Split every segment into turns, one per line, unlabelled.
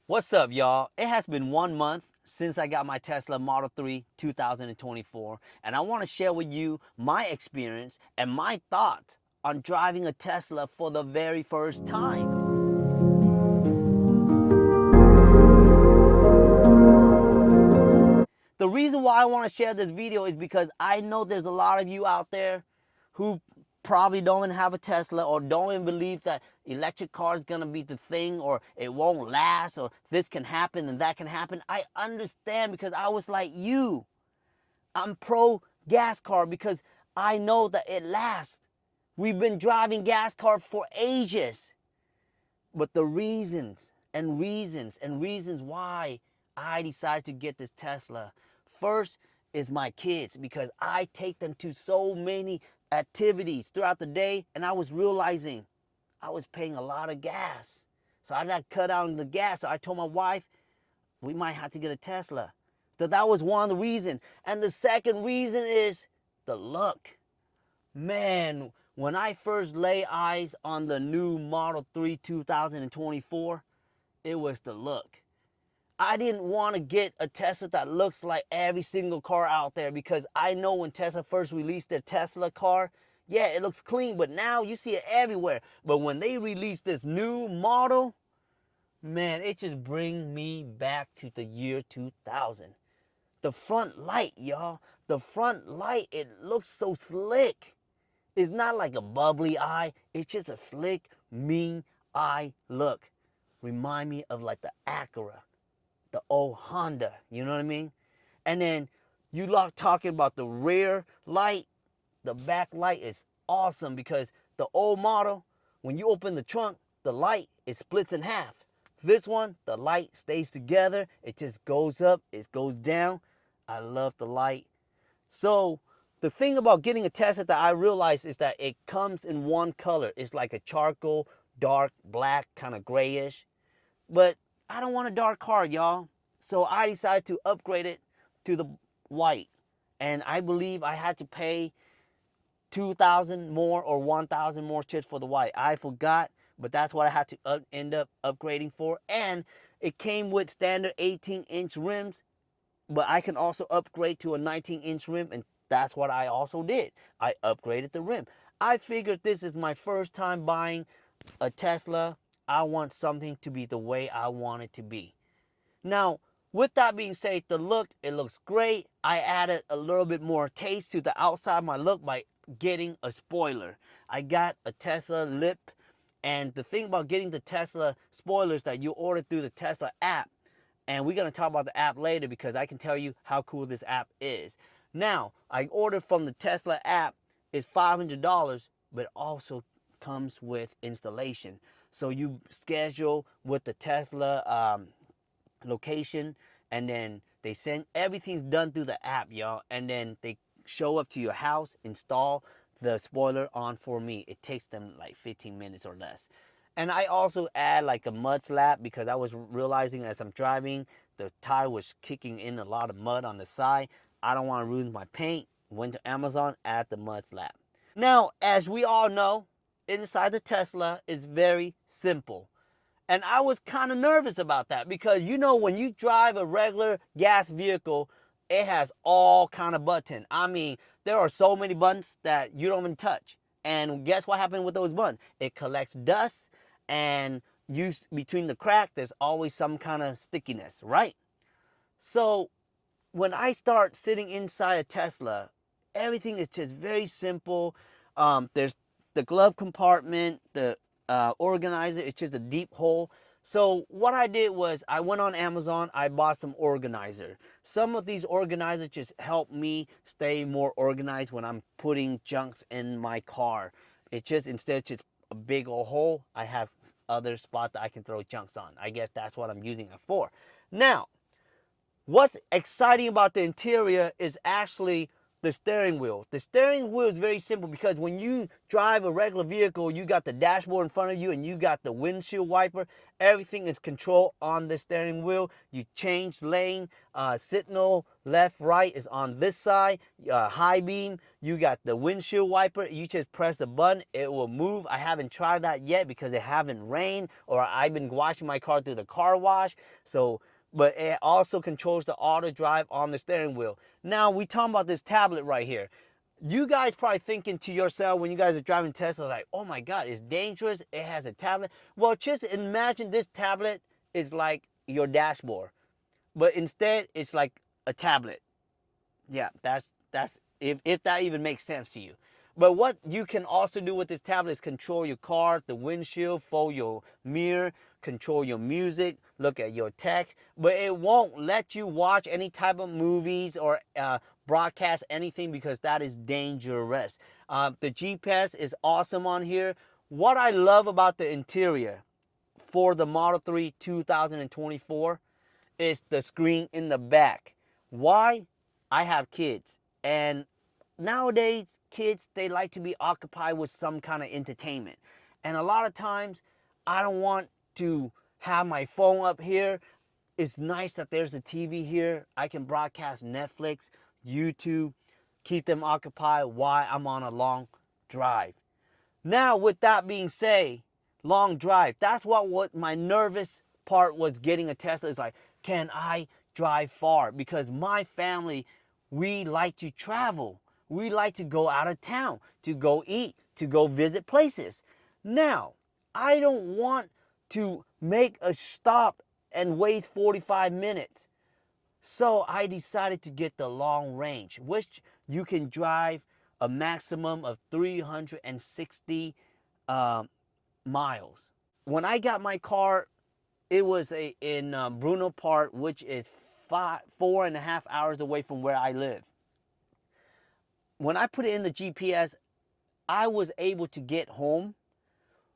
What's up, y'all? It has been 1 month since I got my Tesla Model 3 2024, and I want to share with you my experience and my thoughts on driving a Tesla for the very first time. The reason why I want to share this video is because I know there's a lot of you out there who probably don't even have a Tesla or don't even believe that electric car is going to be the thing, or it won't last, or this can happen and that can happen. I understand because I was like you. I'm pro gas car because I know that it lasts. We've been driving gas car for ages. But the reasons why I decided to get this Tesla. First is my kids, because I take them to so many activities throughout the day, and I was realizing I was paying a lot of gas. So I got to cut out on the gas. So I told my wife we might have to get a Tesla. So that was one of the reasons. And the second reason is the look. Man, when I first lay eyes on the new Model 3 2024, it was the look. I didn't want to get a Tesla that looks like every single car out there, because I know when Tesla first released their Tesla car, yeah, it looks clean, but now you see it everywhere. But when they released this new model, man, it just brings me back to the year 2000. The front light, y'all. The front light, it looks so slick. It's not like a bubbly eye. It's just a slick, mean eye look. Remind me of like the Acura, the old Honda. You know what I mean? And then you like talking about the rear light. The back light is awesome because the old model, when you open the trunk, the light it splits in half. This one, the light stays together. It just goes up, it goes down. I love the light. So the thing about getting a Tesla that I realized is that it comes in one color. It's like a charcoal, dark, black, kind of grayish. But I don't want a dark car, y'all. So I decided to upgrade it to the white. And I believe I had to pay 2,000 more or 1,000 more chips for the white. I forgot, but that's what I had to end up upgrading for. And it came with standard 18-inch rims, but I can also upgrade to a 19-inch rim, and that's what I also did. I upgraded the rim. I figured this is my first time buying a Tesla. I want something to be the way I want it to be. Now, with that being said, the look, it looks great. I added a little bit more taste to the outside of my look by getting a spoiler. I got a Tesla lip, and the thing about getting the Tesla spoilers that you order through the Tesla app, and we're going to talk about the app later because I can tell you how cool this app is. Now, I ordered from the Tesla app. It's $500, but also comes with installation. So you schedule with the Tesla location, and then they send everything's done through the app, y'all. And then they show up to your house, install the spoiler on for me. It takes them like 15 minutes or less. And I also add like a mud slap because I was realizing as I'm driving, the tire was kicking in a lot of mud on the side. I don't want to ruin my paint. Went to Amazon, add the mud slap. Now, as we all know, inside the Tesla is very simple. And I was kind of nervous about that because when you drive a regular gas vehicle, it has all kind of buttons. I mean, there are so many buttons that you don't even touch. And guess what happened with those buttons? It collects dust, and between the crack, there's always some kind of stickiness, right? So when I start sitting inside a Tesla, everything is just very simple. There's the glove compartment, the organizer. It's just a deep hole. So what I did was I went on Amazon. I bought some organizer. Some of these organizers just help me stay more organized when I'm putting junks in my car. It just, instead of just a big old hole, I have other spots that I can throw junks on. I guess that's what I'm using it for. Now, what's exciting about the interior is actually the steering wheel. The steering wheel is very simple because when you drive a regular vehicle, you got the dashboard in front of you and you got the windshield wiper. Everything is controlled on the steering wheel. You change lane, signal left, right is on this side. High beam, you got the windshield wiper. You just press a button, it will move. I haven't tried that yet because it haven't rained or I've been washing my car through the car wash. So, but it also controls the auto drive on the steering wheel. Now we talking about this tablet right here. You guys probably thinking to yourself when you guys are driving Tesla, like, oh my God, it's dangerous. It has a tablet. Well, just imagine this tablet is like your dashboard, but instead it's like a tablet. Yeah, that's if that even makes sense to you. But what you can also do with this tablet is control your car, the windshield, fold your mirror, control your music, look at your text. But it won't let you watch any type of movies or broadcast anything because that is dangerous. The GPS is awesome on here. What I love about the interior for the Model 3 2024 is the screen in the back. Why? I have kids, and nowadays kids, they like to be occupied with some kind of entertainment, and a lot of times I don't want to have my phone up here. It's nice that there's a TV here. I can broadcast Netflix, YouTube, keep them occupied while I'm on a long drive. Now, with that being said, long drive, that's what my nervous part was getting a Tesla. Is like, can I drive far? Because my family, we like to travel. We like to go out of town, to go eat, to go visit places. Now, I don't want to make a stop and wait 45 minutes. So I decided to get the long range, which you can drive a maximum of 360 miles. When I got my car, it was in Bruno Park, which is 4.5 hours away from where I live. When I put it in the GPS, I was able to get home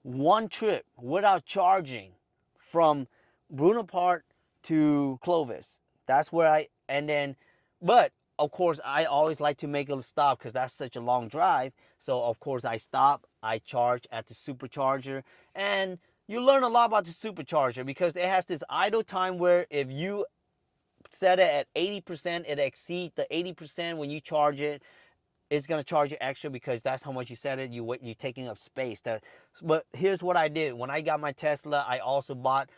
one trip without charging from Bruno Park to Clovis. That's where and then, but of course, I always like to make a stop because that's such a long drive. So, of course, I stop, I charge at the supercharger, and you learn a lot about the supercharger because it has this idle time where if you set it at 80%, it exceeds the 80% when you charge it. It's gonna charge you extra because that's how much you set it. You're taking up space. But here's what I did. When I got my Tesla, I also bought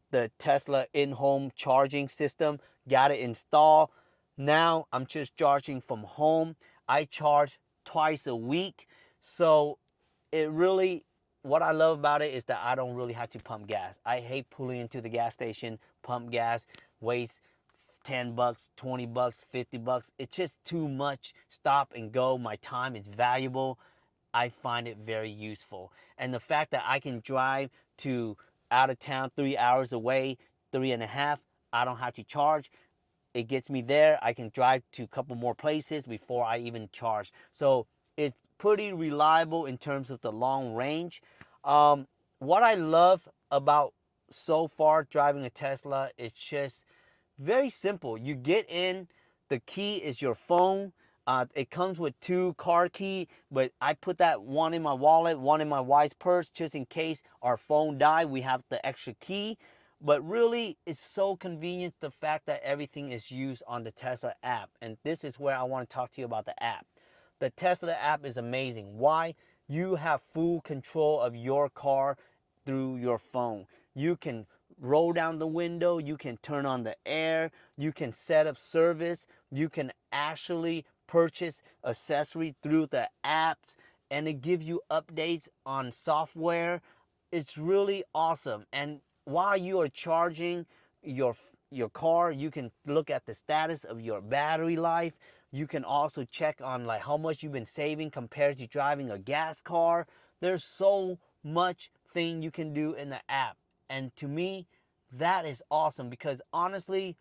the Tesla in-home charging system. Got it installed. Now I'm just charging from home. I charge twice a week. So it really, what I love about it is that I don't really have to pump gas. I hate pulling into the gas station, pump gas, waste $10, $20, $50. It's just too much. Stop and go. My time is valuable. I find it very useful. And the fact that I can drive to out of town 3 hours away, 3.5, I don't have to charge. It gets me there. I can drive to a couple more places before I even charge. So it's pretty reliable in terms of the long range. What I love about so far driving a Tesla is just very simple. You get in, the key is your phone. It comes with 2 car key, but I put that one in my wallet, one in my wife's purse, just in case our phone died. We have the extra key. But really, it's so convenient, the fact that everything is used on the Tesla app. And this is where I want to talk to you about the app. The Tesla app is amazing. Why? You have full control of your car through your phone. You can roll down the window, you can turn on the air, you can set up service, you can actually purchase accessory through the apps, and it gives you updates on software. It's really awesome. And while you are charging your car, you can look at the status of your battery life. You can also check on like how much you've been saving compared to driving a gas car. There's so much thing you can do in the app. And to me, that is awesome because honestly,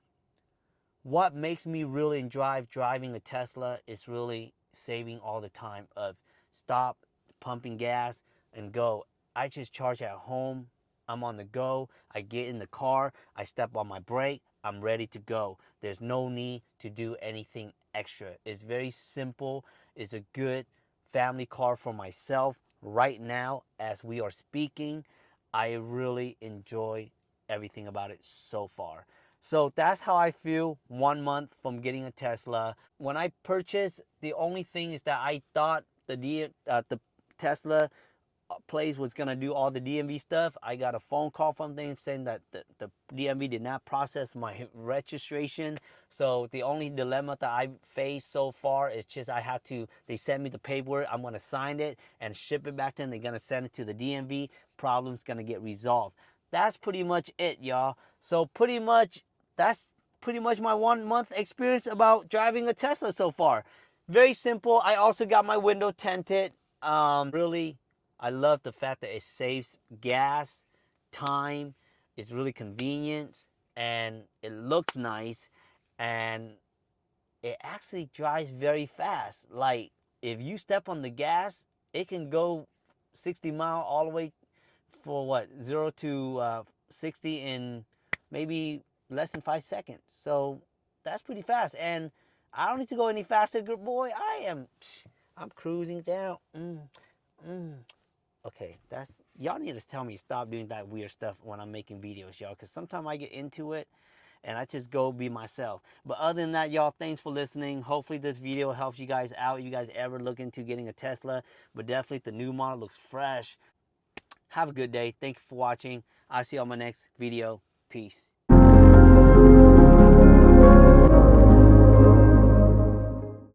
what makes me really enjoy driving a Tesla is really saving all the time of stop, pumping gas, and go. I just charge at home. I'm on the go. I get in the car. I step on my brake. I'm ready to go. There's no need to do anything extra. It's very simple. It's a good family car for myself right now as we are speaking. I really enjoy everything about it so far. So that's how I feel 1 month from getting a Tesla. When I purchased, the only thing is that I thought the Tesla place was gonna do all the DMV stuff. I got a phone call from them saying that the DMV did not process my registration. So the only dilemma that I faced so far is just they send me the paperwork. I'm gonna sign it and ship it back to them. They're gonna send it to the DMV. Problem's gonna get resolved. That's pretty much it, y'all. So that's pretty much my 1 month experience about driving a Tesla so far. Very simple. I also got my window tinted. Really, I love the fact that it saves gas, time, it's really convenient, and it looks nice, and it actually drives very fast. Like, if you step on the gas, it can go 60 mile all the way for what, 0 to 60 in maybe less than 5 seconds. So that's pretty fast, and I don't need to go any faster. Good boy, I'm cruising down. Okay, that's y'all need to tell me stop doing that weird stuff when I'm making videos, y'all, because sometimes I get into it and I just go be myself. But other than that, y'all, thanks for listening. Hopefully this video helps you guys out. You guys ever look into getting a Tesla, but definitely the new model looks fresh. Have a good day. Thank you for watching. I'll see you on my next video. Peace.